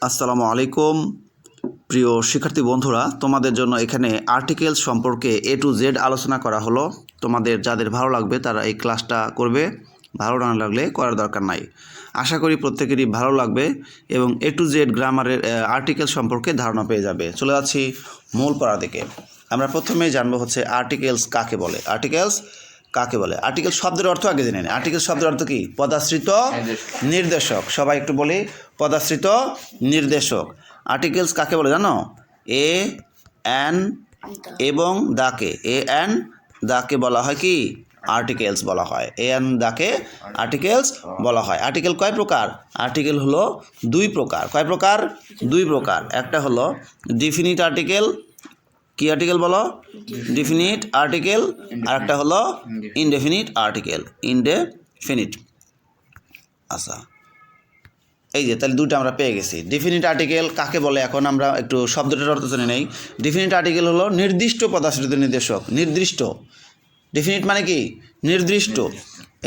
আসসালামু আলাইকুম প্রিয় শিক্ষার্থী বন্ধুরা, তোমাদের জন্য এখানে আর্টিকেলস সম্পর্কে A to Z আলোচনা করা হলো। তোমাদের যাদের ভালো লাগবে তারা এই ক্লাসটা করবে, ভালো না লাগলে করার দরকার নাই। আশা করি প্রত্যেকেরই ভালো লাগবে এবং A to Z গ্রামারের আর্টিকেল সম্পর্কে ধারণা পেয়ে যাবে। চলে যাচ্ছি মূল পড়া দিকে। আমরা প্রথমেই জানবো হচ্ছে আর্টিকেলস কাকে বলে। আর্টিকেলস কাকে বলে? আর্টিকেল শব্দের অর্থ আগে জেনে নিন। আর্টিকেল শব্দের অর্থ কি? পদাশ্রিত নির্দেশক। সবাই একটু বলি, পদাশ্রিত নির্দেশক। আর্টিকেলস কাকে বলে জানো? এ অ্যান এবং দাকে, এ অ্যান দাকে বলা হয় কি? আর্টিকেলস বলা হয়। এ অ্যান দাকে আর্টিকেলস বলা হয়। আর্টিকেল কয় প্রকার? আর্টিকেল হলো দুই প্রকার। কয় প্রকার? দুই প্রকার। একটা হলো ডিফিনিট আর্টিকেল। কি আর্টিকেল বলো? Definite article. আর একটা হলো ইনডেফিনিট আর্টিকেল। ইনডেফিনিট। আচ্ছা, এই যে তাহলে দুটো আমরা পেয়ে গেছি। ডিফিনিট আর্টিকেল কাকে বলে এখন আমরা একটু শব্দটার অর্থ জেনে নেই। ডিফিনিট আর্টিকেল হলো নির্দিষ্ট পদাশ্রিত নির্দেশক। নির্দিষ্ট। ডিফিনিট মানে কি? নির্দিষ্ট।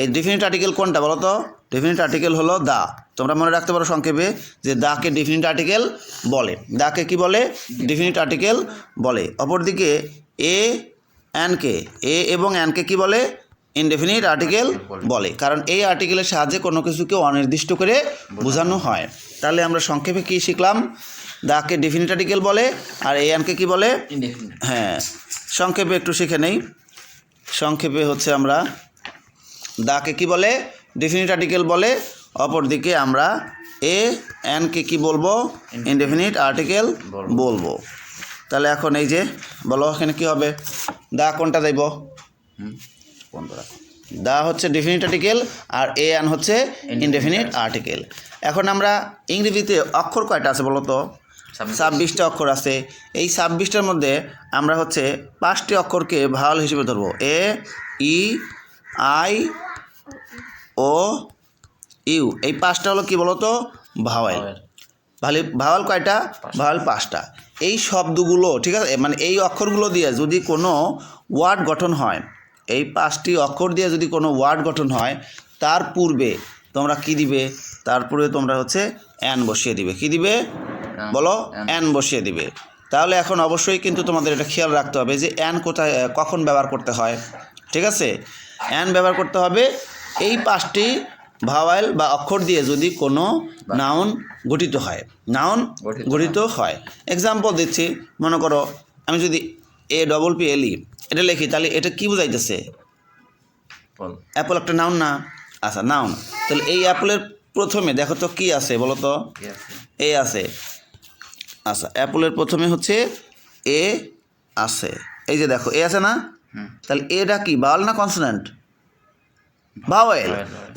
এই ডিফিনিট আর্টিকেল কোনটা বলো তো? ডিফিনিট আর্টিকেল হলো দা। তোমরা মনে রাখতে পারো সংক্ষেপে যে দাকে ডিফিনিট আর্টিকেল বলে। দাকে কি বলে? ডিফিনিট আর্টিকেল বলে। অপরদিকে এ অ্যানকে, এ এবং অ্যানকে কি বলে? ইনডেফিনিট আর্টিকেল বলে। কারণ এই আর্টিকেলের সাহায্যে কোনো কিছুকে অনির্দিষ্ট করে বোঝানো হয়। তাহলে আমরা সংক্ষেপে কি শিখলাম? দাকে ডিফিনিট আর্টিকেল বলে আর এ অ্যানকে কি বলে? হ্যাঁ, সংক্ষেপে একটু শিখে নেই। সংক্ষেপে হচ্ছে আমরা দাকে কি বলে? ডিফিনিট আর্টিকেল বলে। অপরদিকে আমরা এ অ্যানকে কি বলবো? ইনডেফিনিট আর্টিকেল বলবো। তাহলে এখন এই যে বলো এখানে কি হবে? দা কোনটা দেব? দা হচ্ছে ডিফিনিট আর্টিকেল আর এ অ্যান হচ্ছে ইনডেফিনিট আর্টিকেল। এখন আমরা ইংরেজিতে অক্ষর কয়টা আছে বলো তো? 26টা অক্ষর আছে। এই 26টার মধ্যে আমরা হচ্ছে 5টি অক্ষরকে ভাওয়াল হিসেবে ধরবো। এ, ই, আই, ও, ইউ। এই 5টা হলো কি বলো তো? ভাওয়াল। ভাওয়াল কয়টা? ভাওয়াল 5টা। এই শব্দগুলো, ঠিক আছে, মানে এই অক্ষরগুলো দিয়ে যদি কোনো ওয়ার্ড গঠন হয়, এই 5টি অক্ষর দিয়ে যদি কোনো ওয়ার্ড গঠন হয়, তার পূর্বে তোমরা কি দিবে? তার পূর্বে তোমরা হচ্ছে অ্যান বসিয়ে দিবে। কি দিবে বলো? অ্যান বসিয়ে দিবে। তাহলে এখন অবশ্যই কিন্তু তোমাদের এটা খেয়াল রাখতে হবে যে অ্যান কোথায় কখন ব্যবহার করতে হয়। ঠিক আছে, অ্যান ব্যবহার করতে হবে এই 5টি ভাওয়াল বা অক্ষর দিয়ে যদি কোনো নাউন গঠিত হয়। নাউন গঠিত হয়। এক্সাম্পল দিচ্ছি, মনে করো আমি যদি APPLE এটা লিখি, তাহলে এটা কি বোঝাইতেছে? অ্যাপল একটা নাউন না? আচ্ছা, নাউন। তাহলে এই অ্যাপলের প্রথমে দেখো তো কি আছে বলো তো? এ আছে। আচ্ছা, অ্যাপলের প্রথমে হচ্ছে এ আছে। এই যে দেখো এ আছে না? তাহলে এটা কি ভাওয়াল না কনসোনেন্ট? ভাওয়াল।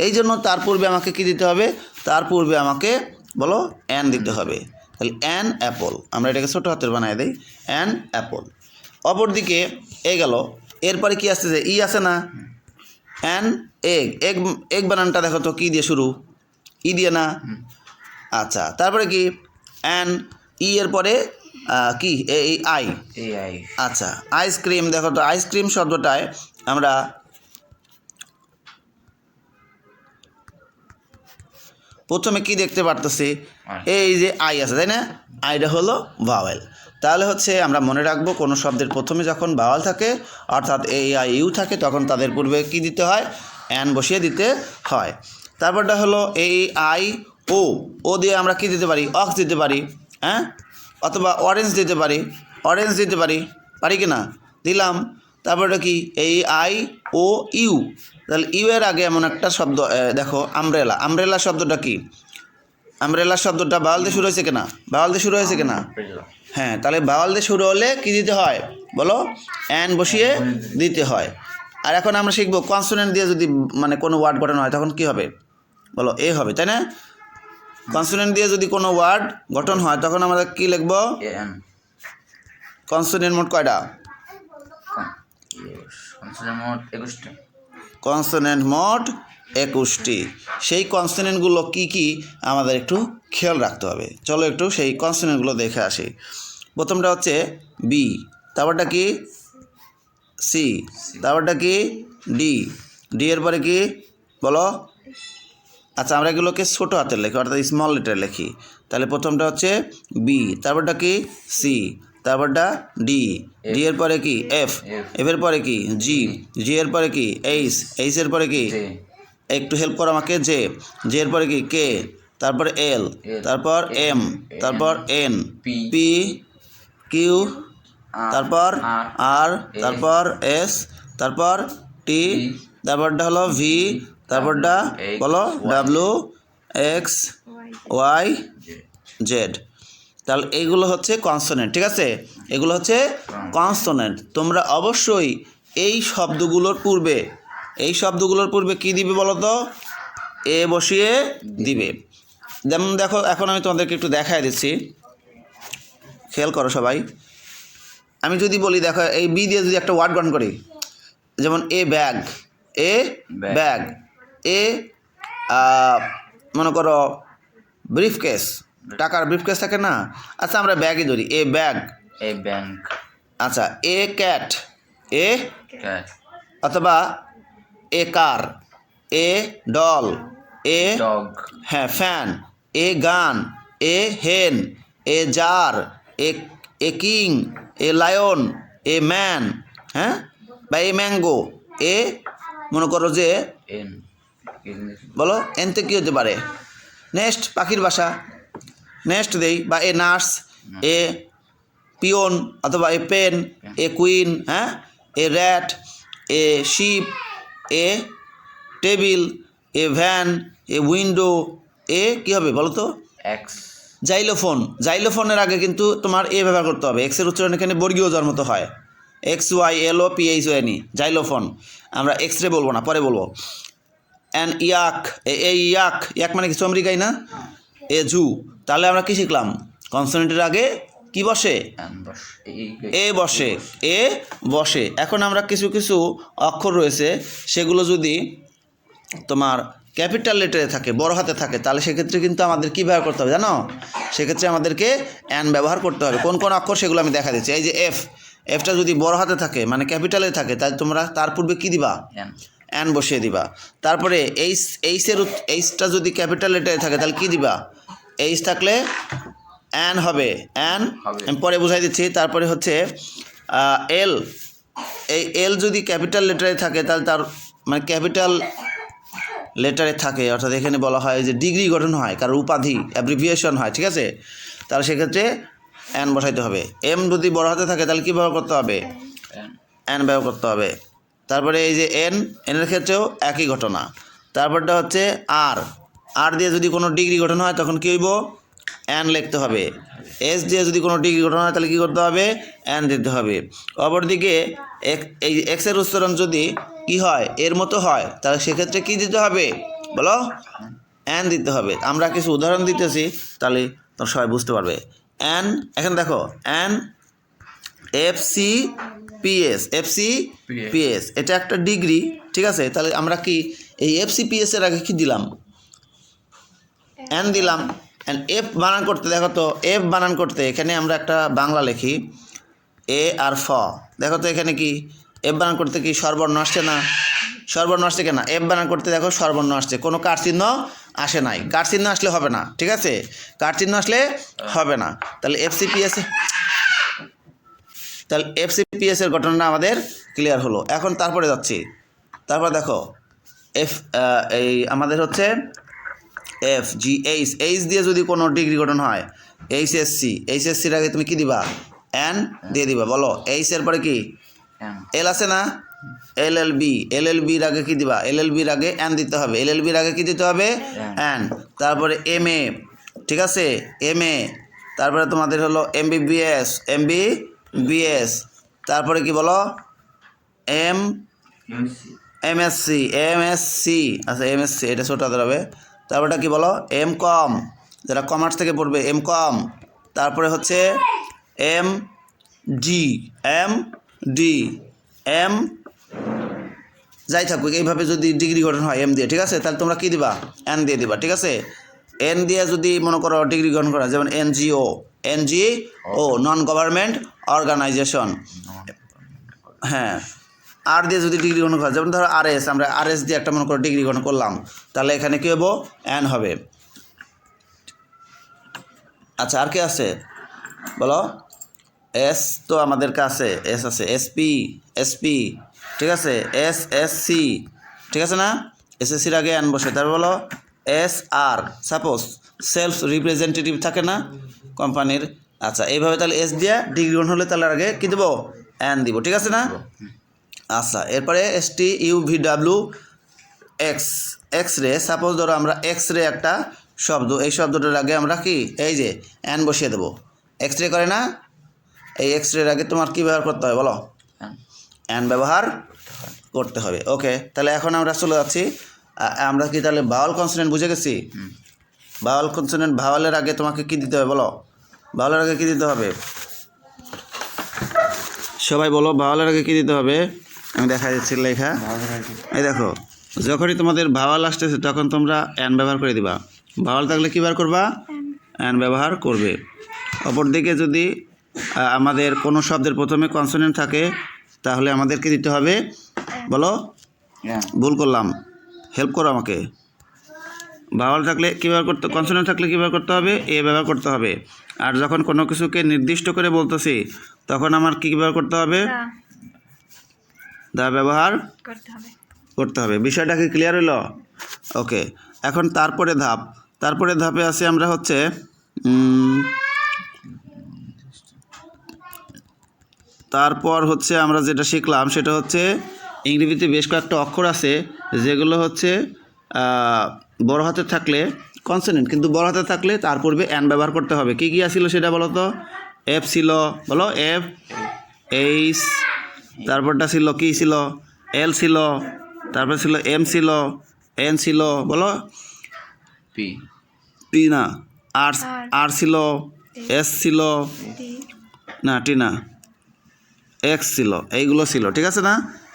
এই জন্য তার পূর্বে আমাকে কি দিতে হবে? তার পূর্বে আমাকে বলো অ্যান দিতে হবে। তাহলে অ্যান অ্যাপল। আমরা এটাকে ছোটো হাতের বানাই দিই, অ্যান অ্যাপল। অপরদিকে এ গেল, এরপরে কি আসছে? যে ই আছে না? An egg. এগ, এগ বানানটা দেখো তো কি দিয়ে শুরু? ই দিয়ে না? আচ্ছা, তারপরে কি? অ্যান ই এর পরে কি? এই আই। আচ্ছা, আইসক্রিম। দেখো তো আইসক্রিম শব্দটায় আমরা প্রথমে কি দেখতে পারতেছি? এই যে আই আছে, তাই না? আইটা হলো ভাওয়াল। তাহলে হচ্ছে আমরা মনে রাখবো কোনো শব্দের প্রথমে যখন ভাওয়াল থাকে অর্থাৎ এ আই ইউ থাকে, তখন তাদের পূর্বে কি দিতে হয়? অ্যান বসিয়ে দিতে হয়। তারপরটা হলো এই আই ও। ও দিয়ে আমরা কি দিতে পারি? অক্স দিতে পারি, হ্যাঁ, অথবা অরেঞ্জ দিতে পারি। অরেঞ্জ দিতে পারি, পারি কি না? দিলাম। তারপরটা কি? এই আই ও ইউ। তাহলে ইউ এর আগে এমন একটা শব্দ দেখো, আমব্রেলা। আমব্রেলা শব্দটা কি? আমব্রেলা শব্দটা ভাওয়াল দিয়ে শুরু হয়েছে কিনা? ভাওয়াল দিয়ে শুরু হয়েছে কিনা? হ্যাঁ, তাহলে ভাওয়াল দিয়ে শুরু হলে কি দিতে হয় বলো? অ্যান বসিয়ে দিতে হয়। আর এখন আমরা শিখবো কনসোনেন্ট দিয়ে যদি মানে কোনো ওয়ার্ড গঠন হয় তখন কি হবে বলো? এ হবে, তাই না? কনসোনেন্ট দিয়ে যদি কোনো ওয়ার্ড গঠন হয় তখন আমরা কি লিখবো? কনসোনেন্ট মোট কয়টা? কনসোনেন্ট মোট 21টি। সেই কনসোনেন্টগুলো কি কি আমাদের একটু খেয়াল রাখতে হবে। চলো একটু সেই কনসোনেন্টগুলো দেখে আসি। প্রথমটা হচ্ছে বি, তারপরটা কি? সি, তারপরটা কি? ডি। ডি এর পরে কি বলো? আচ্ছা আমরা এগুলোকে ছোটো হাতের লিখি অর্থাৎ স্মল লেটার লিখি। তাহলে প্রথমটা হচ্ছে বি, তারপরটা কি সি, তারপরটা ডি, ডি এর পরে কি এফ, এফ এর পরে কি জি, জি এর পরে কি এইচ, এইচ এর পরে কি একটু হেল্প করো আমাকে জে, জে এর পরে কি কে, তারপর এল, তারপর এম, তারপর এন, পি, কিউ, তারপর আর, তারপর এস, তারপর টি, তারপরটা হলো ভি, তারপরটা বলো ডাব্লিউ, এক্স, ওয়াই, জেড। তাহলে এইগুলো হচ্ছে কনসোনেন্ট, ঠিক আছে, এগুলো হচ্ছে কনসোনেন্ট। তোমরা অবশ্যই এই শব্দগুলোর পূর্বে কি দিবে বলো তো, এ বসিয়ে দিবে। যেমন দেখো এখন আমি তোমাদেরকে একটু দেখাই দিচ্ছি, খেয়াল করো সবাই। আমি যদি বলি দেখো এই বি দিয়ে যদি একটা ওয়ার্ড গঠন করি, যেমন এ ব্যাগ, এ ব্যাগ, এ মনে করো ব্রিফকেস, টাকার ব্রিফকেস থাকে না, আচ্ছা আমরা ব্যাগই ধরি, এ ব্যাগ, এ ব্যাংক। আচ্ছা এ ক্যাট, এ অথবা a car, a doll, a dog, হ্যাঁ fan, a gun, a hen, a jar, a king, a lion, a man, হ্যাঁ বা এ ম্যাঙ্গো, এ মনে করো যে এন, বলো এনতে কী হতে পারে, নেক্সট পাখির বাসা, নেক্সট দেই, বা এ নার্স, এ পিওন অথবা এ পেন, এ কুইন, হ্যাঁ a rat, a ship, a table, a van, a window, a কী হবে বলো তো এক্স, জাইলোফোন। জাইলোফোনের আগে কিন্তু তোমার এ ব্যবহার করতে হবে, এক্সের উচ্চারণ এখানে বর্গীয় জন্ম তো হয়, X Y L O P H O N E, xylophone. আমরা এক্স রে বলবো না, পরে বলবো। অ্যান ইয়াক, এ ইয়াক, ইয়াক মানে কিছু আমেরিকাই না, এ জু। তাহলে আমরা কি শিখলাম, কনসোনেন্টের আগে কি বসে, এ বসে, এ বসে। এখন আমরা কিছু কিছু অক্ষর রয়েছে সেগুলো যদি তোমার ক্যাপিটাল লেটারে থাকে, বড় হাতে থাকে, তাহলে সেক্ষেত্রে কিন্তু আমাদের কী ব্যবহার করতে হবে জানো, সেক্ষেত্রে আমাদেরকে অ্যান ব্যবহার করতে হবে। কোন কোন অক্ষর সেগুলো আমি দেখা দিচ্ছি। এই যে এফ, এফটা যদি বড় হাতে থাকে মানে ক্যাপিটালে থাকে, তাহলে তোমরা তার পূর্বে কী দিবা, অ্যান বসিয়ে দিবা। তারপরে এইচটা যদি ক্যাপিটাল লেটারে থাকে তাহলে কী দিবা, এইচ থাকলে অ্যান হবে, অ্যান আমি পরে বুঝাই দিচ্ছি। তারপরে হচ্ছে এল, এই এল যদি ক্যাপিটাল লেটারে থাকে তাহলে তার মানে ক্যাপিটাল লেটারে থাকে, অর্থাৎ এখানে বলা হয় যে ডিগ্রি গঠন হয়, কারণ উপাধি অ্যাব্রিভিয়েশন হয়, ঠিক আছে, তাহলে সেক্ষেত্রে অ্যান বসাইতে হবে। এম যদি বড় হাতে থাকে তাহলে কী ব্যবহার করতে হবে, অ্যান ব্যবহার করতে হবে। তারপরে এই যে এনের ক্ষেত্রেও একই ঘটনা। তারপরটা হচ্ছে আর, আর দিয়ে যদি কোনো ডিগ্রি গঠন হয় তখন কী হইব, অ্যান লিখতে হবে। এস দিয়ে যদি কোনো ডিগ্রি গঠন হয় তাহলে কী করতে হবে, অ্যান দিতে হবে। অপরদিকে এই এক্সের উচ্চারণ যদি কি হয়, এর মতো হয়, তাহলে সেক্ষেত্রে কী দিতে হবে বলো, অ্যান দিতে হবে। আমরা কিছু উদাহরণ দিতেছি তাহলে তোমরা সবাই বুঝতে পারবে। অ্যান, এখন দেখো an FC PS, FC PS এটা একটা ডিগ্রি, ঠিক আছে, তাহলে আমরা কি এই এফসি পিএস এর আগে কি দিলাম, অ্যান দিলাম। অ্যান্ড এফ বানান করতে দেখো তো, এফ বানান করতে এখানে আমরা একটা বাংলা লিখি এ আর ফ, দেখো তো এখানে কি এফ বানান করতে কি স্বরবর্ণ আসছে না, স্বরবর্ণ আসছে কেনা, এফ বানান করতে দেখো স্বরবর্ণ আসছে, কোনো কার চিহ্ন আসে নাই, কার চিহ্ন আসলে হবে না, ঠিক আছে, কার চিহ্ন আসলে হবে না। তাহলে এফসিপিএস এর ঘটনাটা আমাদের ক্লিয়ার হলো। এখন তারপরে যাচ্ছি, তারপর দেখো এই আমাদের হচ্ছে এফ জি এইচ, এইচ দিয়ে যদি কোনো ডিগ্রি গঠন হয়, এইচএসসির আগে তুমি কি দিবা, অ্যান দিয়ে দিবা, বলো এইচ এর পরে কি এল আছে না, এলএলবির আগে কি দিবা, এলএলবির আগে অ্যান দিতে হবে, এলএলবির আগে কি দিতে হবে, অ্যান। তারপরে এমএ, ঠিক আছে, এমএ, তারপরে তোমাদের হলো এমবিবিএস, তারপরে কি বলো এমএসসি, আচ্ছা এমএসসি এটা ছোট হাতের হবে। তারপরটা কি বলো এম কম, যারা কমার্স থেকে পড়বে এম কম। তারপরে হচ্ছে এম ডি, এম যাই থাকুক, এইভাবে যদি ডিগ্রি গঠন হয় এম দিয়ে, ঠিক আছে, তাহলে তোমরা কী দিবা, এন দিয়ে দিবা, ঠিক আছে। এন দিয়ে যদি মনে করো ডিগ্রি গঠন করা, যেমন এনজিও, নন গভর্নমেন্ট অর্গানাইজেশন, হ্যাঁ আর দিয়ে যদি ডিগ্রি গণনা করা, যেমন ধরো RS, আমরা RS দিয়ে একটা মনে করো ডিগ্রি গণনা করলাম, তাহলে এখানে কী হবো, N হবে। আচ্ছা, আর কি আছে বলো? S তো আমাদের কাছে S আছে, SP, ঠিক আছে, SSC, ঠিক আছে না? SSCর আগে N বসে, তারপর বলো SR, সাপোজ সেলফ রিপ্রেজেন্টেটিভ থাকে না কোম্পানির। আচ্ছা, এইভাবে তাহলে S দিয়ে ডিগ্রি গণনা হলে তাহলে আগে কী দেবো, N দিব, ঠিক আছে না? আচ্ছা, এরপরে STUVW, এক্স রে, সাপোজ ধরো আমরা এক্স-রে একটা শব্দ, এই শব্দটার আগে আমরা কি এই যে N বসিয়ে দেবো। এক্স-রে করে না, এই এক্স-রের আগে তোমার কী ব্যবহার করতে হবে বলো, N ব্যবহার করতে হবে। ওকে, তাহলে এখন আমরা চলে যাচ্ছি, আমরা কি তাহলে ভাওয়াল কনসোনেন্ট বুঝে গেছি? ভাওয়াল কনসোনেন্ট, ভাওয়ালের আগে তোমাকে কি দিতে হবে বলো, ভাওয়ালের আগে কি দিতে হবে, সবাই বলো ভাওয়ালের আগে কি দিতে হবে? আমি দেখা যাচ্ছি লেখা, এই দেখো, যখনই তোমাদের ভাওয়াল আসতেছে তখন তোমরা N ব্যবহার করে দিবা। ভাওয়াল থাকলে কী ব্যবহার করবা, N ব্যবহার করবে। অপরদিকে যদি আমাদের কোনো শব্দের প্রথমে কনসোনেন্ট থাকে তাহলে আমাদেরকে দিতে হবে বলো, ভুল করলাম, হেল্প করো আমাকে। ভাওয়াল থাকলে কী ব্যবহার করতে, কনসোনেন্ট থাকলে কী ব্যবহার করতে হবে, এ ব্যবহার করতে হবে। আর যখন কোনো কিছুকে নির্দিষ্ট করে বলতেছি তখন আমার কী ব্যবহার করতে হবে, দা ব্যবহার করতে হবে। বিষয়টা কি ক্লিয়ার হইল? ওকে, এখন তারপরে ধাপে আছি আমরা হচ্ছে তারপর হচ্ছে আমরা যেটা শিখলাম সেটা হচ্ছে ইংরেজিতে বেশ কয়েকটা অক্ষর আছে যেগুলো হচ্ছে বড় হাতে থাকলে কনসোনেন্ট, কিন্তু বড় হাতে থাকলে তার পূর্বে N ব্যবহার করতে হবে। কী কী আসছিল সেটা বলো তো? F ছিল, বলো F, H, তারপরটা ছিল কি ছিল, L ছিল, তারপর ছিল M ছিল, N ছিল, বলো P না, R ছিল, S ছিল না, T না, X ছিল, এইগুলো ছিল, ঠিক আছে না?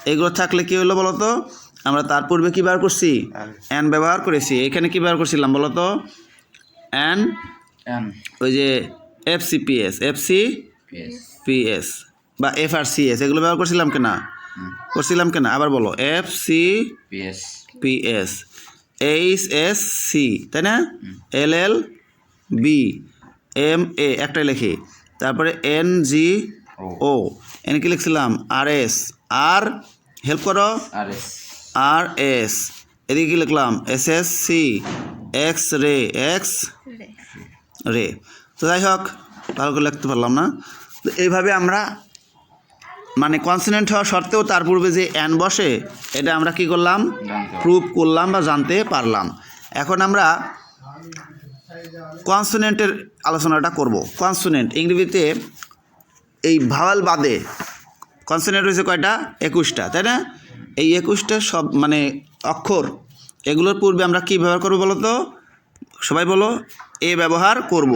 এইগুলো থাকলে কী হলো বলো তো, আমরা তার পূর্বে কী ব্যবহার করছি, N ব্যবহার করেছি। এখানে কী ব্যবহার করছিলাম বলো তো, N, ওই যে FCPS বা FRCS, এগুলো ব্যবহার করছিলাম কেনা, আবার বলো FCPS, HSC, তাই না, LLB, MA একটাই লেখি, তারপরে NGO, এন কি লিখছিলাম, RS, আর হেল্প করো, RS, এদিকে কী লিখলাম, SSC, X-ray, X-ray। তো যাই হোক, ভালো করে লিখতে পারলাম না। তো এইভাবে আমরা মানে কনসোনেন্ট হওয়া সত্ত্বেও তার পূর্বে যে N বসে এটা আমরা কি করলাম, প্রুভ করলাম বা জানতে পারলাম। এখন আমরা কনসোনেন্টের আলোচনাটা করব। কনসোনেন্ট ইংরেজিতে এই ভাওয়াল বাদে কনসোনেন্ট হয়েছে কয়টা, 21টা, তাই না? এই 21টা সব মানে অক্ষর, এগুলোর পূর্বে আমরা কি ব্যবহার করব বলো তো, সবাই বলো, এ ব্যবহার করব।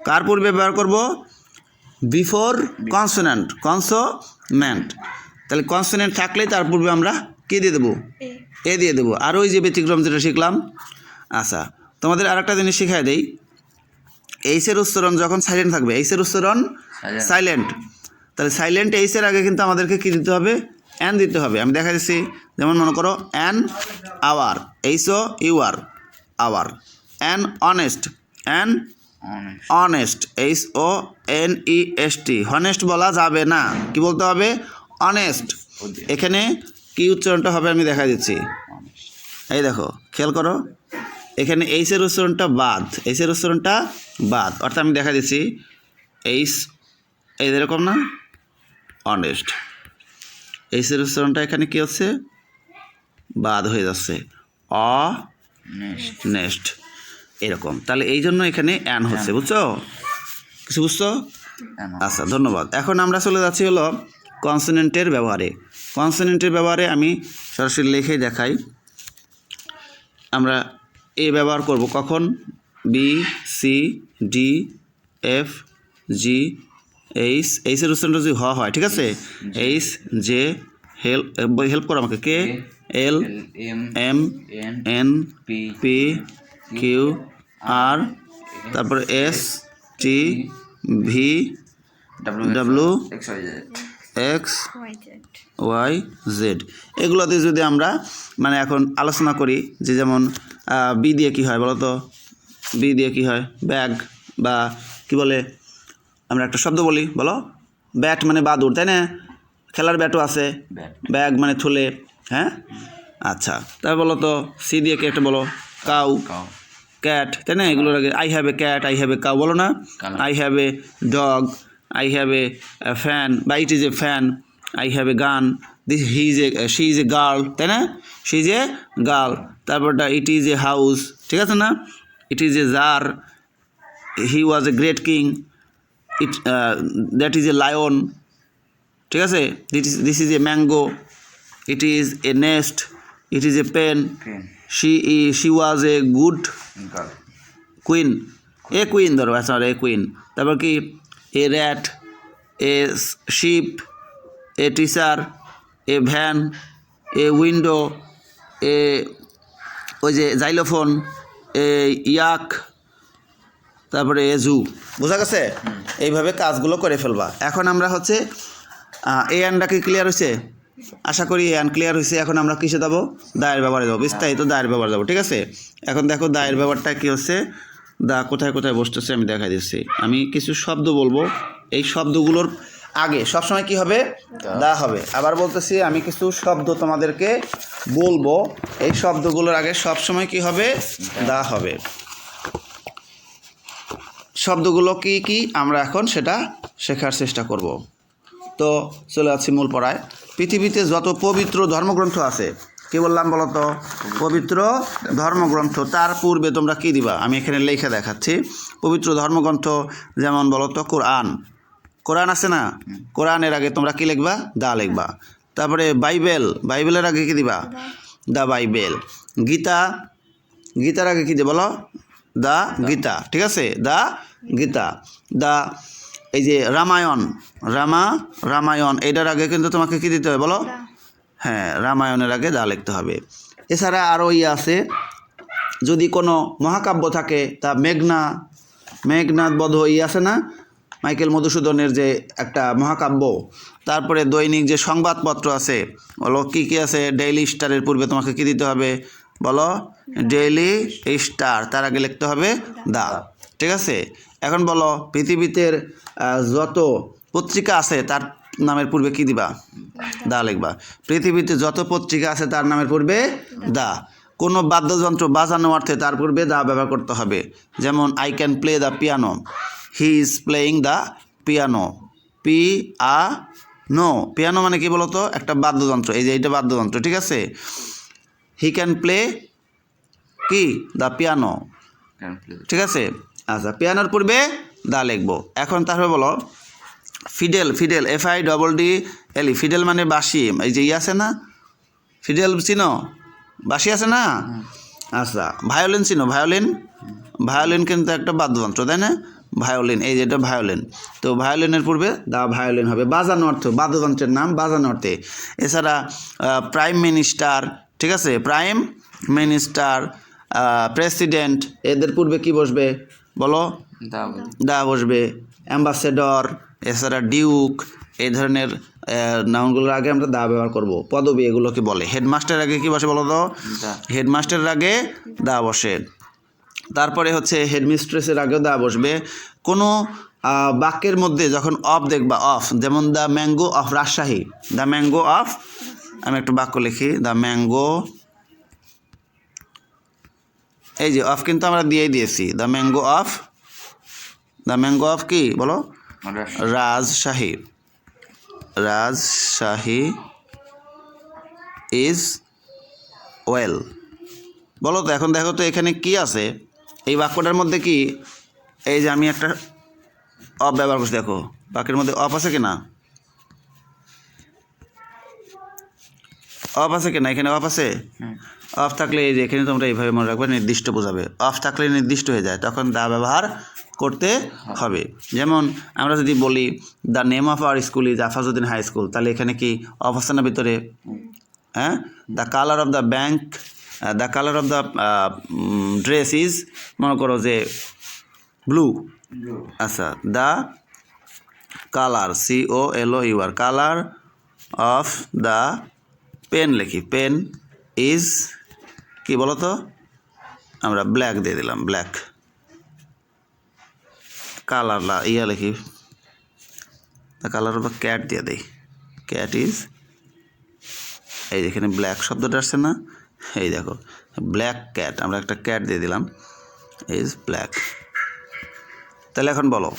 কার পূর্বে ব্যবহার করব, বিফোর কনসোনেন্ট, তাহলে কনসোনেন্ট থাকলেই তার পূর্বে আমরা কী দিয়ে দেবো, এ দিয়ে দেবো। আর ওই যে ব্যতিক্রম যেটা শিখলাম। আচ্ছা, তোমাদের আর একটা জিনিস শিখাই দেই, এইচের উচ্চারণ যখন সাইলেন্ট থাকবে, এইচের উচ্চারণ সাইলেন্ট, তাহলে সাইলেন্ট এইচের আগে কিন্তু আমাদেরকে কী দিতে হবে, N দিতে হবে। আমি দেখা দিচ্ছি, যেমন মনে করো N hour, HO UR hour, N honest, HONEST, honest বলা যাবে না, কি বলতে হবে, অনেস্ট। এখানে কি উচ্চারণটা হবে আমি দেখা দিচ্ছি, এই দেখো খেয়াল করো, এখানে এইচের উচ্চারণটা বাদ, অর্থাৎ আমি দেখা দিচ্ছি এইচ, এই এরকম না, অনেস্ট, এইচের উচ্চারণটা এখানে কি হচ্ছে, বাদ হয়ে যাচ্ছে, অনেস্ট, এরকম। তাহলে এই জন্য এখানে N হচ্ছে, বুঝছো, কিছু বুঝছো? আচ্ছা, ধন্যবাদ। এখন আমরা চলে যাচ্ছি হলো কনসোনেন্টের ব্যবহারে। আমি সরাসরি লিখে দেখাই। আমরা এ ব্যবহার করব কখন, B, C, D, F, G, H, এইচের উচ্চারণটা যদি হয়, ঠিক আছে, H, J, হেল্প করো আমাকে, K, L, M, N, P, Q, R, তারপরে S, T, V, W, X Y Z. এগুলোতে যদি আমরা মানে এখন আলোচনা করি যে যেমন বি দিয়ে কী হয় বলো তো, বি দিয়ে কী হয়, ব্যাগ বা কি বলে, আমরা একটা শব্দ বলি বলো, ব্যাট মানে বাদুড়, তাই না? খেলার ব্যাটও আছে, ব্যাগ মানে থুলে, হ্যাঁ। আচ্ছা, তারপর বলো তো সি দিয়ে কি একটা বলো, কাউ, ক্যাট, তাই না? এগুলোর আগে I have a cat, I have a cow বলো না, I have a dog, I have a fan বা it is a fan, I have a gun, this he is a she is a girl, তাই না? She is a girl. তারপরটা it is a house, ঠিক আছে না? It is a jar, he was a great king, it that is a lion, ঠিক আছে? This is a mango, it is a nest, it is a pen, she was a good queen, a queen ধরো, আচ্ছা a queen. তারপর কি, a rat, a ship, a teacher, a van, a window, a ওই যে xylophone, এ ইয়াক, তারপরে এ জু। বোঝা গেছে? এইভাবে কাজগুলো করে ফেলবা। এখন আমরা হচ্ছে এ অ্যানটা কি ক্লিয়ার হয়েছে? আশা করি এ অ্যান ক্লিয়ার হয়েছে। এখন আমরা কিসে যাবো? দায়ের ব্যবহারে যাবো, বিস্তারিত দায়ের ব্যবহার যাবো, ঠিক আছে? এখন দেখো দায়ের ব্যবহারটা কী হচ্ছে, দা কোথায় কোথায় বসতেছে আমি দেখাই দিচ্ছি। আমি কিছু শব্দ বলবো, এই শব্দগুলোর আগে সবসময় কি হবে? দা হবে। আবার বলতেছি, আমি কিছু শব্দ তোমাদেরকে বলবো, এই শব্দগুলোর আগে সবসময় কি হবে? দা হবে। শব্দগুলো কি কি আমরা এখন সেটা শেখার চেষ্টা করব। তো চলে যাচ্ছি মূল পড়ায়। পৃথিবীতে যত পবিত্র ধর্মগ্রন্থ আছে, কি বললাম বলো তো? পবিত্র ধর্মগ্রন্থ। তার পূর্বে তোমরা কি দিবা? আমি এখানে লেখা দেখাচ্ছি। পবিত্র ধর্মগ্রন্থ যেমন বলো তো কোরআন, কোরআন আছে না? কোরআনের আগে তোমরা কি লিখবা? দা লিখবা। তারপরে বাইবেল, বাইবেলের আগে কি দিবা? দা বাইবেল। গীতা, গীতার আগে কি দিয়ে বলো? দা গীতা, ঠিক আছে? দা গীতা। দা এই যে রামায়ণ, রামায়ণ, এটার আগে কিন্তু তোমাকে কি দিতে হবে বলো? হ্যাঁ, রামায়ণের আগে দা লিখতে হবে। এছাড়া আরও আছে, যদি কোনো মহাকাব্য থাকে, তা মেঘনাদ বধ আছে না, মাইকেল মধুসূদনের যে একটা মহাকাব্য। তারপরে দৈনিক যে সংবাদপত্র আছে বলো, কি কি আছে? ডেইলি স্টারের পূর্বে তোমাকে কি দিতে হবে বলো? ডেইলি স্টার, তার আগে লিখতে হবে দা, ঠিক আছে? এখন বলো, পৃথিবীতে যত পত্রিকা আছে তার নামের পূর্বে কি দিবা? দা লিখবা। পৃথিবীতে যত পত্রিকা আছে তার নামের পূর্বে দা। কোনো বাদ্যযন্ত্র বাজানো অর্থে তার পূর্বে দা ব্যবহার করতে হবে। যেমন I can play the piano, he is playing the piano, piano মানে কি বলতো? একটা বাদ্যযন্ত্র, এই যে এইটা বাদ্যযন্ত্র, ঠিক আছে? হি ক্যান প্লে কি? দ্য পিয়ানো, ঠিক আছে? আচ্ছা, পিয়ানোর পূর্বে দা লিখবো। এখন তারপরে বলো ফিডেল, FIDDLE, ফিডেল মানে বাঁশি। এই যে আছে না, ফিডেল চিনো? বাঁশি আছে না? আচ্ছা, ভায়োলিন চিনো? ভায়োলিন কিন্তু একটা বাদ্যযন্ত্র, তাই না? ভায়োলিন, এই যেটা ভায়োলিন। তো ভায়োলিনের পূর্বে দা ভায়োলিন হবে, বাজানো অর্থ, বাদ্যযন্ত্রের নাম বাজানো অর্থে। এছাড়া প্রাইম মিনিস্টার, ঠিক আছে? প্রাইম মিনিস্টার, প্রেসিডেন্ট, এদের পূর্বে কি বসবে বলো? দা বসবে। অ্যাম্বাসেডর, এছাড়া ডিউক, এই ধরনের নাউনগুলোর আগে আমরা দা ব্যবহার করব। পদবি এগুলোকে বলে। হেডমাস্টারের আগে কি বসে বলো তো? হেডমাস্টারের আগে দা বসে। তারপরে হচ্ছে হেডমিস্ট্রেসের আগেও দা বসবে। কোনো বাক্যের মধ্যে যখন অফ দেখবা, অফ, যেমন the mango of Rajshahi, the mango of, আমি একটু বাক্য লিখি, দ্য ম্যাঙ্গো, এই যে অফ কিন্তু আমরা দিয়েছি। দ্য ম্যাঙ্গো অফ কি বলো? রাজশাহী ইজ ওয়েল, বলো তো। এখন দেখো তো এখানে কি আছে এই বাক্যটার মধ্যে? কি এই যে আমি একটা অফ ব্যবহার করছি, দেখো বাক্যের মধ্যে অফ আছে কিনা? অফ আছে কিনা? এখানে অফ আছে। অফ থাকলে এই যে এখানে তোমরা এইভাবে মনে রাখবে, নির্দিষ্ট বোঝাবে। অফ থাকলে নির্দিষ্ট হয়ে যায়, তখন দা ব্যবহার করতে হবে। যেমন আমরা যদি বলি the name of our school is Afazuddin high school, তাহলে এখানে কি অফ আছে না ভিতরে? হ্যাঁ। The colour of the dress is, মনে করো যে ব্লু। আচ্ছা, the colour, COLOUR, colour of the pen লিখি, পেন ইজ কি বলো তো, আমরা ব্ল্যাক দিয়ে দিলাম, ব্ল্যাক। কালার লিখি, the colour of the cat দিয়ে দিই, ক্যাট ইজ, এই যেখানে ব্ল্যাক শব্দটা আসছে না, এই দেখো ব্ল্যাক ক্যাট, আমরা একটা ক্যাট দিয়ে দিলাম, ইজ ব্ল্যাক। তাহলে এখন বলো,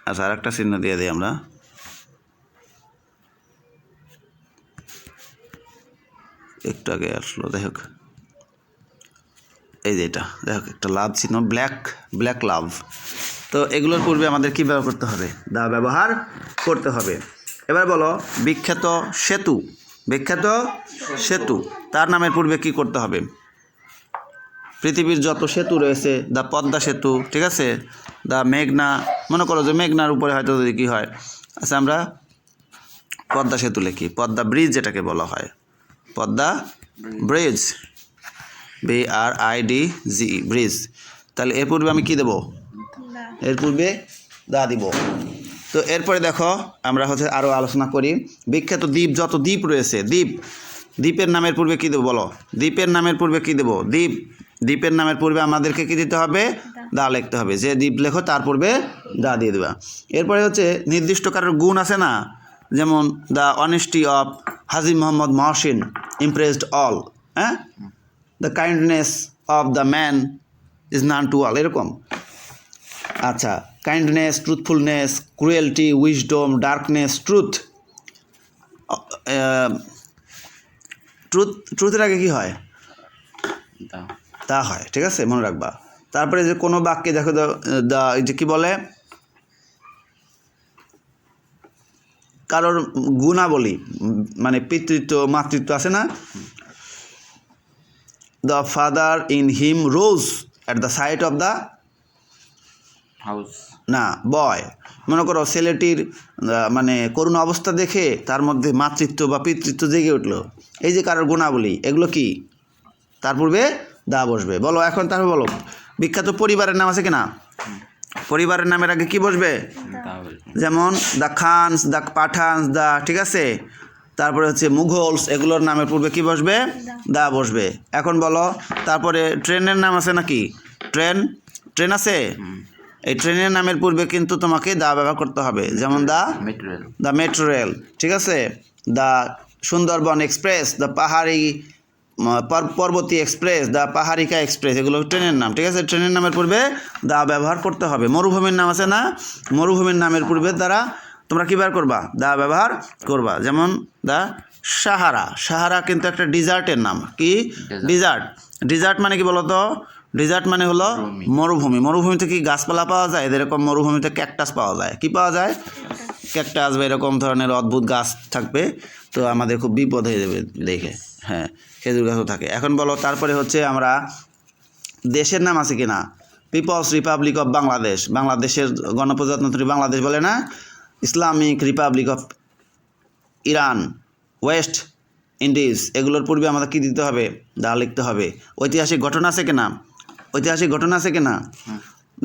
আচ্ছা আর একটা চিহ্ন দিয়ে দিই আমরা, একটু আগে আসলো, যাই হোক এই যে এটা দেখো একটা লাভ চিহ্ন, ব্ল্যাক লাভ। তো এগুলোর পূর্বে আমাদের কী ব্যবহার করতে হবে, দা ব্যবহার করতে হবে। এবার বলো বিখ্যাত সেতু, বিখ্যাত সেতু, তার নামের পূর্বে কি করতে হবে? পৃথিবীর যত সেতু রয়েছে, দা পদ্মা সেতু, ঠিক আছে, দা মেঘনা, মনে করো যে মেঘনার উপরে হয়তো যদি কী হয়, আচ্ছা আমরা পদ্মা সেতু লিখি, পদ্মা ব্রিজ যেটাকে বলা হয়, পদ্মা ব্রিজ, BRIDGE, ব্রিজ। তাহলে এর পূর্বে আমি কি দেব, এর পূর্বে দা দিব। তো এরপরে দেখো আমরা হচ্ছে আরও আলোচনা করি, বিখ্যাত দ্বীপ, যত দ্বীপ রয়েছে, দ্বীপের নামের পূর্বে কী দেবো বলো, দ্বীপের নামের পূর্বে কী দেবো, দ্বীপের নামের পূর্বে আমাদেরকে কী দিতে হবে, দা লিখতে হবে, যে দ্বীপ লেখো তার পূর্বে দা দিয়ে দেবা। এরপরে হচ্ছে নির্দিষ্ট কারোর গুণ আছে না, যেমন the honesty of Haji Mohammad Mohsin impressed all, হ্যাঁ, the kindness of the man is none to all, এরকম। আচ্ছা, kindness, truthfulness, cruelty, wisdom, darkness, ট্রুথের আগে কি হয়, তা হয়, ঠিক আছে, মনে রাখবা। তারপরে যে কোনো বাক্যে দেখো যে কি বলে, কারোর গুণাবলী, মানে পিতৃত্ব মাতৃত্ব আছে না, the father in him rose at the sight of the house, না বয়, মনে করো ছেলেটির মানে করুণ অবস্থা দেখে তার মধ্যে মাতৃত্ব বা পিতৃত্ব জেগে উঠলো, এই যে কারোর গুণাবলী, এগুলো কি, তার পূর্বে দা বসবে। বলো এখন তারপর বলো বিখ্যাত পরিবারের নাম আছে কিনা, পরিবারের নামের আগে কি বসবে, যেমন দ্য খানস, দ্য পাঠানস, দা, ঠিক আছে, তারপরে হচ্ছে মুঘলস, এগুলোর নামের পূর্বে কি বসবে, দা বসবে। এখন বলো তারপরে ট্রেনের নাম আছে নাকি, ট্রেন আছে, এই ট্রেনের নামের পূর্বে কিন্তু তোমাকে দা ব্যবহার করতে হবে, যেমন দ্য মেট্রো রেল, ঠিক আছে, দ্য সুন্দরবন এক্সপ্রেস, দ্য পাহাড়ি পর্বতী এক্সপ্রেস, দ্য পাহাড়িকা এক্সপ্রেস, এগুলো ট্রেনের নাম, ঠিক আছে, ট্রেনের নামের পূর্বে দা ব্যবহার করতে হবে। মরুভূমির নাম আছে না, মরুভূমির নামের পূর্বে দ্বারা তোমরা কী ব্যবহার করবা, দা ব্যবহার করবা, যেমন দ্য সাহারা কিন্তু একটা ডিজার্টের নাম, কি ডিজার্ট মানে কি বলো তো, ডিজার্ট মানে হলো মরুভূমি, মরুভূমিতে কি গাছপালা পাওয়া যায়, এরকম মরুভূমিতে ক্যাকটাস পাওয়া যায়, কি পাওয়া যায়, ক্যাকটাস বা এরকম ধরনের অদ্ভুত গাছ থাকবে, তো আমাদের খুব বিপদ হয়ে যাবে দেখে, হ্যাঁ, খেজুর গাছও থাকে। এখন বলো তারপরে হচ্ছে আমরা দেশের নাম আছে কিনা, পিপলস রিপাবলিক অফ বাংলাদেশ, বাংলাদেশের গণপ্রজাতন্ত্রী বাংলাদেশ বলে না, Islamic Republic of Iran, West Indies, এগুলোর পূর্বে আমাদের কী দিতে হবে, দা লিখতে হবে। ঐতিহাসিক ঘটনা আছে কিনা,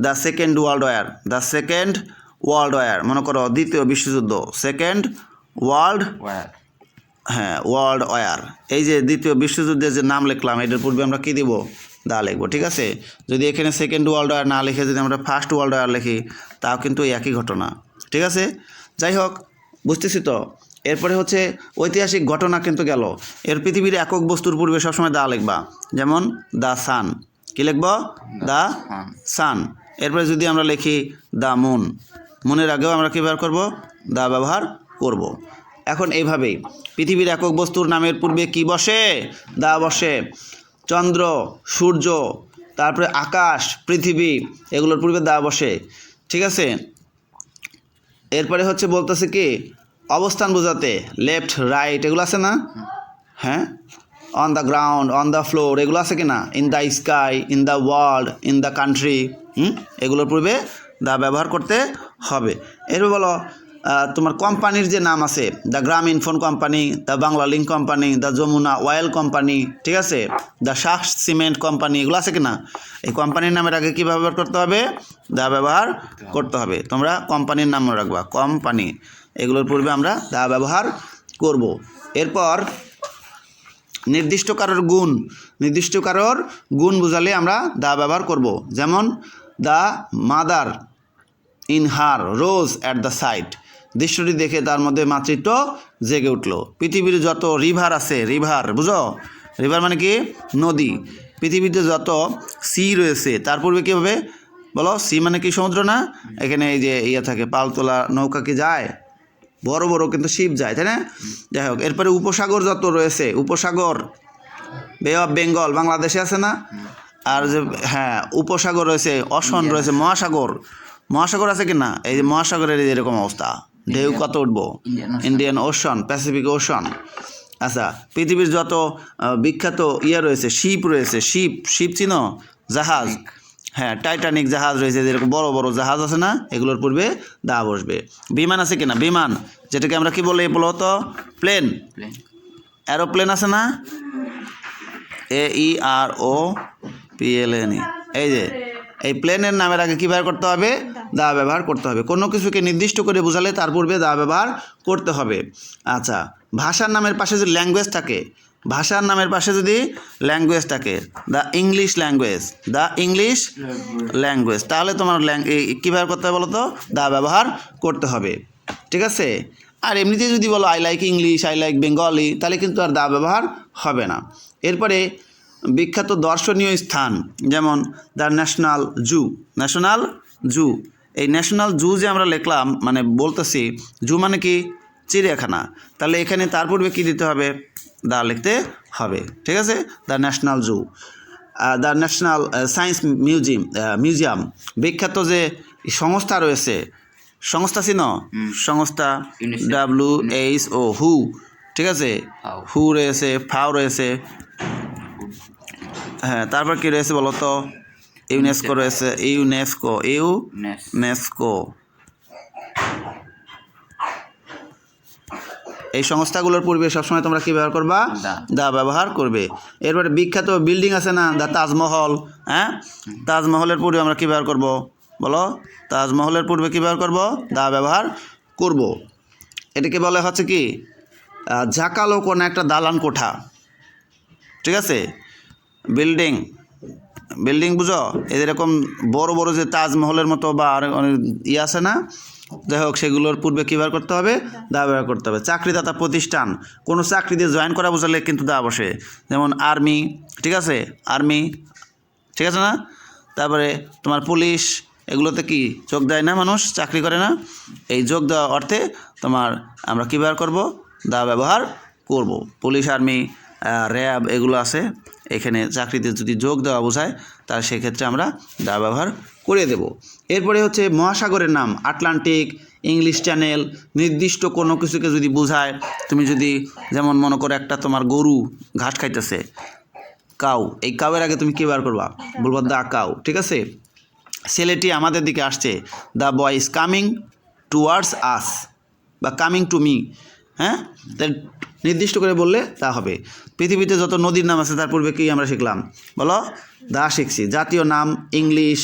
দ্য সেকেন্ড ওয়ার্ল্ড ওয়ার, মনে করো দ্বিতীয় বিশ্বযুদ্ধ, সেকেন্ড ওয়ার্ল্ড ওয়ার, এই যে দ্বিতীয় বিশ্বযুদ্ধের যে নাম লিখলাম, এটার পূর্বে আমরা কী দিব, দা লিখবো, ঠিক আছে। যদি এখানে সেকেন্ড ওয়ার্ল্ড ওয়ার না লিখে যদি আমরা ফার্স্ট ওয়ার্ল্ড ওয়ার লিখি, তাও কিন্তু একই ঘটনা, ঠিক আছে। যাই হোক, বুঝতেছি তো। এরপরে হচ্ছে ঐতিহাসিক ঘটনা কিন্তু গেল, এর পৃথিবীর একক বস্তুর পূর্বে সবসময় দা লিখবা, যেমন দ্য সান, কী লিখব, দ্য সান। এরপরে যদি আমরা লিখি দ্য মুনের আগেও আমরা কী ব্যবহার করব, দা ব্যবহার করব। এখন এইভাবেই পৃথিবীর একক বস্তুর নামের পূর্বে কি বসে, দা বসে। চন্দ্র, সূর্য, তারপরে আকাশ, পৃথিবী, এগুলোর পূর্বে দা বসে, ঠিক আছে। এরপরে হচ্ছে বলতেছে কি অবস্থান বোঝাতে, লেফট রাইট, এগুলো আছে না, হ্যাঁ, on the ground, on the floor, এগুলো আছে কি না, in the sky, in the world, in the country, এগুলোর পূর্বে দা ব্যবহার করতে হবে। এরপর বলো তোমার কোম্পানির যে নাম আছে, the Grameen phone company, the Bangla link company, the Jamuna oil company, ঠিক আছে, দ্য শাহ সিমেন্ট কোম্পানি, এগুলো আছে কি না? এই কোম্পানির নামের আগে কী ব্যবহার করতে হবে? দা ব্যবহার করতে হবে। তোমরা কোম্পানির নাম মনে রাখবা, কোম্পানি, এগুলোর পূর্বে আমরা দা ব্যবহার করব। এরপর নির্দিষ্ট কারোর গুণ বোঝালে আমরা দা ব্যবহার করব। যেমন the mother in her rose at the sight, দৃশ্যটি দেখে তার মধ্যে মাতৃত্ব জেগে উঠল। পৃথিবীর যত রিভার আছে, রিভার বুঝো, রিভার মানে কি? নদী। পৃথিবীতে যত সি রয়েছে তার পূর্বে কী হবে বলো? সি মানে কি? সমুদ্র না? এখানে এই যে থাকে পালতোলা নৌকা কি যায়? বড় বড় কিন্তু শিপ যায়, তাই না? যাই হোক, এরপরে উপসাগর যত রয়েছে, উপসাগর, বে অফ বেঙ্গল বাংলাদেশে আছে না? আর যে হ্যাঁ উপসাগর রয়েছে, অশন রয়েছে, মহাসাগর আছে কি না? এই যে মহাসাগরের এরকম অবস্থা, ঢেউ কত উঠবো? Indian ocean, Pacific ocean. আচ্ছা, পৃথিবীর যত বিখ্যাত রয়েছে, শিপ চিনো? জাহাজ, হ্যাঁ টাইটানিক জাহাজ রয়েছে, যেরকম বড় বড় জাহাজ আছে না? এগুলোর পূর্বে দা বসবে। বিমান আছে কিনা? বিমান, যেটাকে আমরা কি বলি বলো তো? প্লেন। অ্যারোপ্লেন আছে না? AEROPLANE, এই যে এই প্লেনের নামের আগে কী ব্যবহার করতে হবে? দা ব্যবহার করতে হবে। কোনো কিছুকে নির্দিষ্ট করে বোঝালে তার পূর্বে দা ব্যবহার করতে হবে। আচ্ছা, ভাষার নামের পাশে যদি ল্যাঙ্গুয়েজ থাকে, দ্য ইংলিশ ল্যাঙ্গুয়েজ, তাহলে তোমার কী ব্যবহার করতে হবে বলো তো? দা ব্যবহার করতে হবে, ঠিক আছে? আর এমনিতে যদি বলো I like English, I like Bengali, তাহলে কিন্তু আর দা ব্যবহার হবে না। এরপরে বিখ্যাত দর্শনীয় স্থান, যেমন দ্য ন্যাশনাল জু। এই ন্যাশনাল জু যে আমরা লিখলাম, মানে বলতেছি জু মানে কি? চিড়িয়াখানা। তাহলে এখানে তার পূর্বে কী দিতে হবে? দা লিখতে হবে, ঠিক আছে? The national zoo. The national science museum, বিখ্যাত যে সংস্থা রয়েছে, সংস্থা চিনো? সংস্থা WHO, হু, ঠিক আছে, হু রয়েছে, ফাও রয়েছে, হ্যাঁ, তারপর কি রয়েছে বলো তো? ইউনেস্কো রয়েছে, ইউনেস্কো। এই সংস্থাগুলোর পূর্বে সবসময় তোমরা কী ব্যবহার করবা? দা ব্যবহার করবে। এরপরে বিখ্যাত বিল্ডিং আছে না? দা তাজমহল, হ্যাঁ, তাজমহলের পূর্বে আমরা কী ব্যবহার করব বলো? তাজমহলের পূর্বে কী ব্যবহার করব? দা ব্যবহার করব। এটাকে বলে হচ্ছে কি? ঝাঁকালো কোনো একটা দালান কোঠা, ঠিক আছে? বিল্ডিং বুঝো? এরকম বড় বড় যে তাজমহলের মতো বা আর অনেক আছে না? যাই হোক, সেগুলোর পূর্বে কী ব্যবহার করতে হবে? দা ব্যবহার করতে হবে। চাকরিদাতা প্রতিষ্ঠান, কোনো চাকরিতে জয়েন করা বোঝালে কিন্তু দা বসে। যেমন আর্মি, ঠিক আছে, ঠিক আছে না? তারপরে তোমার পুলিশ, এগুলোতে কি যোগ দেয় না মানুষ? চাকরি করে না? এই যোগ দেওয়া অর্থে তোমার আমরা কী ব্যবহার করব? দা ব্যবহার করব। পুলিশ, আর্মি, র্যাব এগুলো আছে, এখানে চাকরিতে যদি যোগ দেওয়া বোঝায় তাহলে সেক্ষেত্রে আমরা দা ব্যবহার করে দেব। এরপরে হচ্ছে মহাসাগরের নাম, আটলান্টিক, ইংলিশ চ্যানেল, নির্দিষ্ট কোনো কিছুকে যদি বোঝায়, তুমি যদি যেমন মনে করো একটা তোমার গরু ঘাস খাইতেছে, কাউ, এই কাউয়ের আগে তুমি কী ব্যবহার করবা? বলবা দা কাউ, ঠিক আছে? ছেলেটি আমাদের দিকে আসছে, the boy is coming towards us, বা কামিং টু মি, হ্যাঁ, তাই নির্দিষ্ট করে বললে তা হবে। পৃথিবীতে যত নদীর নাম আছে তার পূর্বে কি আমরা শিখলাম বলো? দা শিখছি। জাতীয় নাম, English,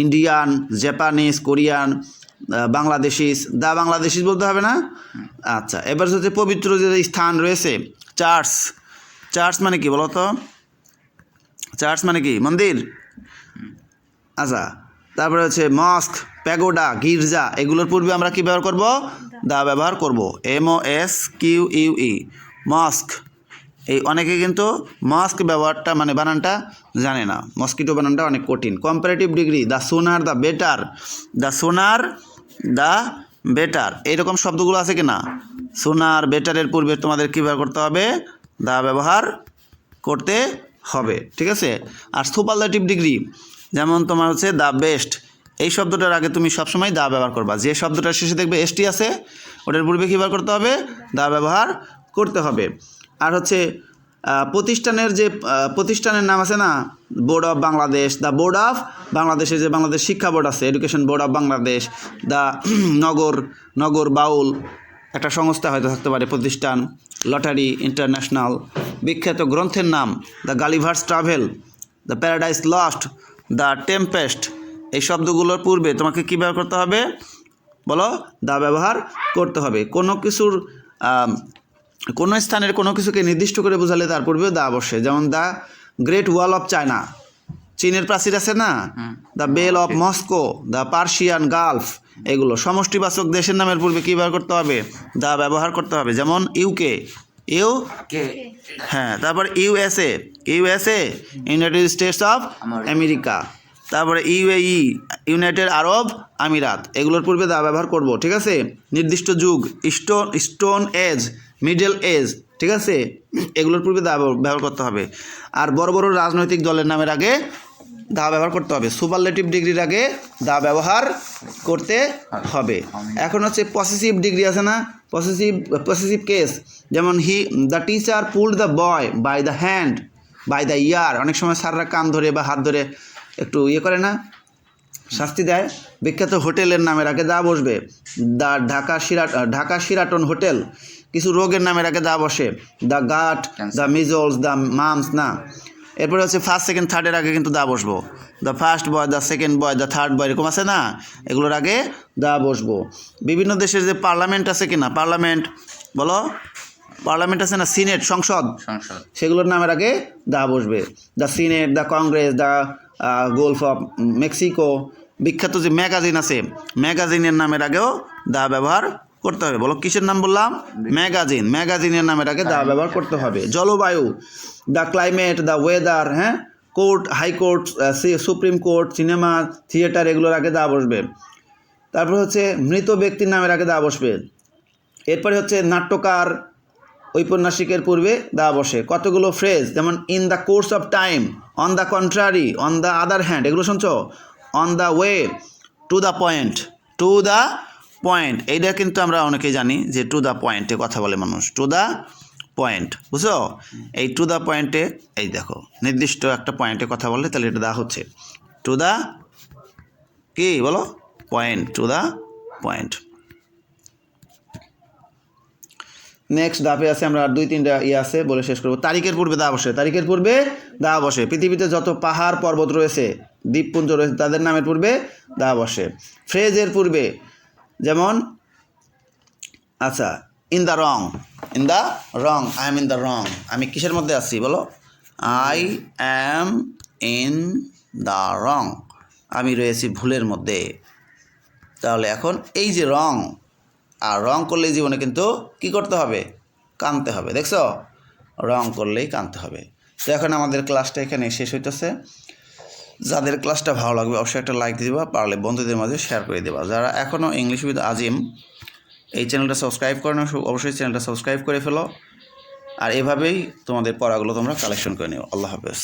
Indian, Japanese, Korean, Bangladeshis, the Bangladeshis বলতে হবে না? আচ্ছা, এবার হচ্ছে পবিত্র যে স্থান রয়েছে, চার্চ মানে কি বলো তো? চার্চ মানে কি? মন্দির। আচ্ছা, তারপরে হচ্ছে মস্ক, প্যাগোডা, গির্জা, এগুলোর পূর্বে আমরা কি ব্যবহার করব? দা ব্যবহার করব। MOSQUE, মস্ক। এই অনেকে কিন্তু মস্ক ব্যবহারটা মানে বানানটা জানে না, মস্কিটো বানানটা অনেক কঠিন। কম্পারেটিভ ডিগ্রি, দ্য সোনার দ্য বেটার, এইরকম শব্দগুলো আছে কি না? সোনার, বেটারের পূর্বে তোমাদের কী ব্যবহার করতে হবে? দা ব্যবহার করতে হবে, ঠিক আছে? আর সুপারলেটিভ ডিগ্রি, যেমন তোমার হচ্ছে দ্য বেস্ট, এই শব্দটার আগে তুমি সবসময় দা ব্যবহার করবা। যে শব্দটার শেষে দেখবে ST আছে, ওটার পূর্বে কী ব্যবহার করতে হবে? দা ব্যবহার করতে হবে। আর হচ্ছে প্রতিষ্ঠানের নাম আছে না? Board of Bangladesh, the board of বাংলাদেশে যে বাংলাদেশ শিক্ষা বোর্ড আছে, education board of Bangladesh, the Nagar Baul একটা সংস্থা হয়তো থাকতে পারে, প্রতিষ্ঠান, লটারি ইন্টারন্যাশনাল, বিখ্যাত গ্রন্থের নাম the Gulliver's travel, the paradise lost, the Tempest. এই শব্দগুলোর পূর্বে তোমাকে কী ব্যবহার করতে হবে বলো? দা ব্যবহার করতে হবে। কোনো কিছুর কোনো স্থানের কোনো কিছুকে নির্দিষ্ট করে বোঝালে তার পূর্বেও দা বসে। যেমন the great wall of China, চীনের প্রাচীর আছে না, the value of Moscow, the Persian Gulf, এগুলো সমষ্টিবাচক দেশের নামের পূর্বে কী ব্যবহার করতে হবে? দা ব্যবহার করতে হবে। যেমন ইউকে, হ্যাঁ, তারপর USA, United states of America, তারপরে ইউএই, ইউনাইটেড আরব আমিরাত, এগুলোর পূর্বে দা ব্যবহার করব, ঠিক আছে? নির্দিষ্ট যুগ, স্টোন এজ, মিডল এজ, ঠিক আছে? এগুলোর পূর্বে দা ব্যবহার করতে হবে। আর বড় বড় রাজনৈতিক দলের নামের আগে দা ব্যবহার করতে হবে। সুপারলেটিভ ডিগ্রির আগে দা ব্যবহার করতে হবে। এখন হচ্ছে পসেসিভ ডিগ্রি আছে না, পসেসিভ কেস, যেমন the teacher pulled the boy by the hand, by the ear. অনেক সময় স্যাররা কান ধরে বা হাত ধরে একটু করে না, শাস্তি দেয়। বিখ্যাত হোটেলের নামের আগে দা বসবে। The Dhaka Sheraton hotel. কিছু রোগের নামের আগে দা বসে। The gout, the measles, the mumps, না। এরপরে হচ্ছে ফার্স্ট সেকেন্ড থার্ডের আগে কিন্তু দা বসবো। The first boy, the second boy, the third বয়, এরকম আছে না, এগুলোর আগে দা বসবো। বিভিন্ন দেশের যে পার্লামেন্ট আছে কিনা, পার্লামেন্ট বলো, পার্লামেন্ট আছে না, সিনেট, সংসদ, সেগুলোর নামের আগে দা বসবে। The senate, the Congress, the golf of Mexico. বিখ্যাত যে ম্যাগাজিন আছে, ম্যাগাজিনের নামের আগেও দা ব্যবহার করতে হবে। বলো কিসের নাম বললাম? ম্যাগাজিনের নামের আগে দা ব্যবহার করতে হবে। জলবায়ু, দ্য ক্লাইমেট, দ্য ওয়েদার, হ্যাঁ, court, high court, supreme court, cinema, theatre, এগুলোর আগে দা বসবে। তারপর হচ্ছে মৃত ব্যক্তির নামের আগে দা বসবে। এরপরে হচ্ছে নাট্যকার, ঔপন্যাসিকের পূর্বে দা বসে। কতগুলো ফ্রেজ, যেমন in the course of time, on the contrary, on the other hand, এগুলো শুনছো? On the way, to the point, এইটা কিন্তু আমরা অনেকেই জানি যে টু দ্য পয়েন্টে কথা বলে মানুষ, টু দ্য পয়েন্ট, বুঝছো? এই টু দ্য পয়েন্টে, এই দেখো নির্দিষ্ট একটা পয়েন্টে কথা বললে তাহলে এটা দা হচ্ছে টু দ্য কি বলো? Point, to the point. Next ধাপে আছে, আমরা আর 2-3টা আছে বলে শেষ করবো। তারিখের পূর্বে দা বসে, দা বসে। পৃথিবীতে যত পাহাড় পর্বত রয়েছে, দ্বীপপুঞ্জ রয়েছে, তাদের নামের পূর্বে দা বসে। ফ্রেজের পূর্বে, যেমন আচ্ছা, in the wrong, I am in the wrong, আমি কিসের মধ্যে আছি বলো? I am in the wrong, আমি রয়েছি ভুলের মধ্যে। তাহলে এখন এই যে রং, আর রং করলেই জীবনে কিন্তু কি করতে হবে? কাঁদতে হবে। দেখছো, রং করলেই কাঁদতে হবে। তো এখন আমাদের ক্লাসটা এখানে শেষ হইতেছে। যাদের ক্লাসটা ভালো লাগবে অবশ্যই একটা লাইক দিয়ে দেবা, পারলে বন্ধুদের মাঝে শেয়ার করে দেবা। যারা এখনও ইংলিশ উইথ আজিম এই চ্যানেলটা সাবস্ক্রাইব করে নাও, অবশ্যই চ্যানেলটা সাবস্ক্রাইব করে ফেলো। আর এভাবেই তোমাদের পড়াগুলো তোমরা কালেকশন করে নিও। আল্লাহ হাফেজ।